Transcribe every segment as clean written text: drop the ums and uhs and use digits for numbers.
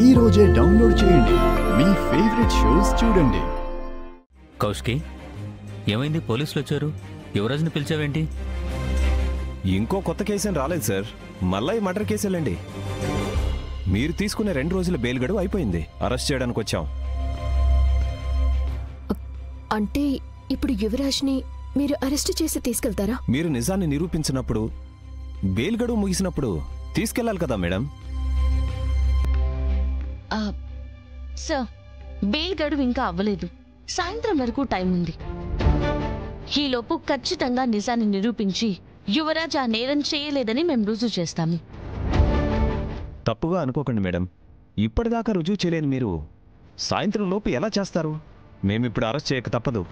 ఈ రోజే డౌన్లోడ్ చేయండి, మీ ఫేవరెట్ షోస్ చూడండి. కౌశికి, ఏమైంది? పోలీసులు వచ్చారు, యువరాజ్ని పిలిచావేంటి? ఇంకో కొత్త కేసు రాలేదు సార్, మళ్ళా ఈ మర్డర్ కేసులండి. మీరు తీసుకునే 2 రోజుల బెయిల్ గడువు అయిపోయింది, అరెస్ట్ చేయడానికి వచ్చాం. అంటే ఇప్పుడు యువరాజ్ని మీరు అరెస్ట్ చేసి తీసుకెళ్తారా? మీరు నిజాన్ని నిరూపించినప్పుడు, బెయిల్ గడువు ముగిసినప్పుడు తీసుకెళ్లాలి కదా మేడం. సార్, బెయిల్ గడువు ఇంకా అవ్వలేదు, సాయంత్రం వరకు టైం ఉంది. ఈలోపు ఖచ్చితంగా నిజాన్ని నిరూపించి యువరాజ్ ఆ నేరం చేయలేదని మేము రుజువు చేస్తాము. తప్పుగా అనుకోకండి మేడం, ఇప్పటిదాకా రుజువు చేయలేని మీరు సాయంత్రం లోపు ఎలా చేస్తారు? మేమిప్పుడు అరెస్ట్ చేయక తప్పదు.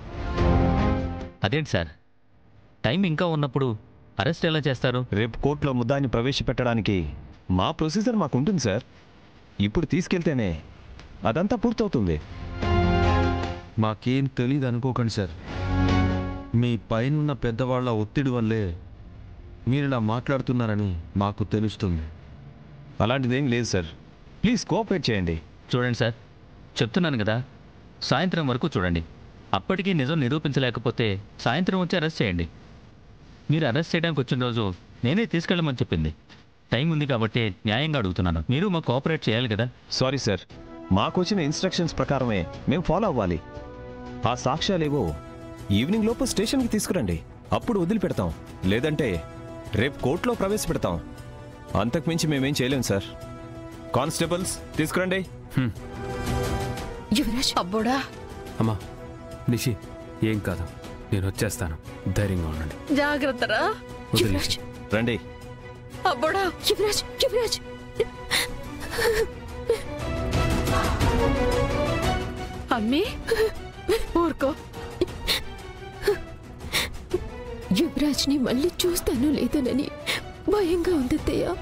అదేంటి సార్, టైం ఇంకా ఉన్నప్పుడు అరెస్ట్ ఎలా చేస్తారు? రేపు కోర్టులో ముద్దాయిని ప్రవేశపెట్టడానికి మా ప్రొసీజర్ మాకుంటుంది సార్. ఇప్పుడు తీసుకెళ్తేనే అదంతా పూర్తవుతుంది. మాకేం తెలీదు అనుకోకండి సార్, మీ పైనున్న పెద్దవాళ్ల ఒత్తిడి వల్లే మీరు ఇలా మాట్లాడుతున్నారని మాకు తెలుస్తుంది. అలాంటిదేం లేదు సార్, ప్లీజ్ కోఆపరేట్ చేయండి. చూడండి సార్, చెప్తున్నాను కదా, సాయంత్రం వరకు చూడండి. అప్పటికీ నిజం నిరూపించలేకపోతే సాయంత్రం వచ్చి అరెస్ట్ చేయండి. మీరు అరెస్ట్ చేయడానికి వచ్చిన రోజు నేనే తీసుకెళ్ళమని చెప్పింది. టైం ఉంది కాబట్టి న్యాయంగా అడుగుతున్నాను, మీరు మాకు కోఆపరేట్ చేయాలి కదా. సారీ సార్, మాకు వచ్చిన ఇన్స్ట్రక్షన్స్ ప్రకారమే మేము ఫాలో అవ్వాలి. ఆ సాక్ష్యాలేవో ఈవినింగ్ లోపు స్టేషన్కి తీసుకురండి, అప్పుడు వదిలిపెడతాం. లేదంటే రేపు కోర్టులో ప్రవేశపెడతాం. అంతకుమించి మేమేం చేయలేం సార్. కానిస్టేబుల్స్ తీసుకురండి. యువరాజ్, అబ్బోడా. అమ్మా నిషి, ఏం కాదు, నేను వచ్చేస్తాను, ధైర్యంగా ఉండండి. జాగ్రత్తరా. యువరాజ్, రండి. అబ్బోడా. యువరాజ్, యువరాజ్. అమ్మీ ఊరుకో. యువరాజ్ని మళ్ళీ చూస్తానో లేదోనని భయంగా ఉంది అత్తయ్య.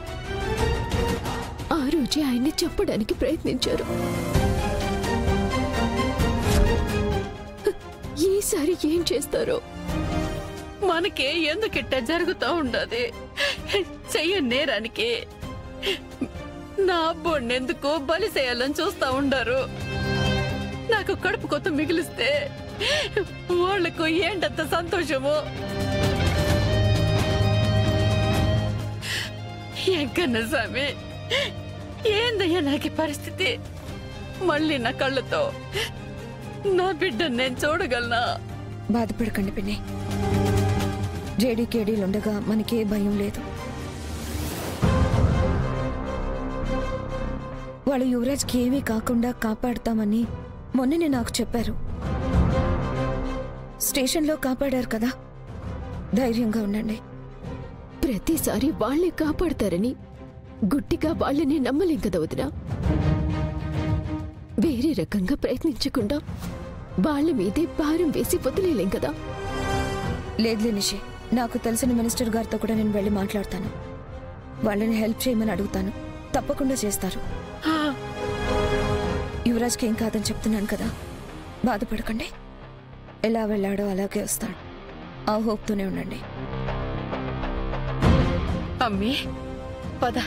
ఆ రోజే ఆయన్ని చంపడానికి ప్రయత్నించారు. ఈసారి ఏం చేస్తారో? మనకే ఎందుకిట్ట జరుగుతూ ఉండదు? చెయ్య నేరానికి నా బొన్నెందుకు బలి చేయాలని చూస్తా ఉండారు. నాకు కడుపు కొత్త మిగిలిస్తే వాళ్లకు ఏంటంత సంతోషము. ఎంకన్న స్వామి, ఏందయ్యా నాకు పరిస్థితి? మళ్ళీ నా కళ్ళతో నా బిడ్డను నేను చూడగలనా? బాధపడకండి పిన్ని, జేడీకేడీలుండగా మనకే భయం లేదు. వాళ్ళు యువరాజ్కి ఏమీ కాకుండా కాపాడుతామని మొన్ననే నాకు చెప్పారు. స్టేషన్లో కాపాడారు కదా, ధైర్యంగా ఉండండి. ప్రతిసారి వాళ్ళే కాపాడతారని గుట్టిగా వాళ్ళని నమ్మలేం కదా వదినా. వేరే రకంగా ప్రయత్నించకుండా వాళ్ళ మీదే భారం వేసి వదిలేలేం కదా. లేదులే నిషి, నాకు తెలిసిన మినిస్టర్ గారితో కూడా నేను వెళ్ళి మాట్లాడతాను. వాళ్ళని హెల్ప్ చేయమని అడుగుతాను, తప్పకుండా చేస్తారు. యువరాజ్కి ఏం కాదని చెప్తున్నాను కదా, బాధపడకండి. ఎలా వెళ్ళాడో అలాగే వస్తాడు, ఆ హోప్తోనే ఉండండి. అమ్మీ పద.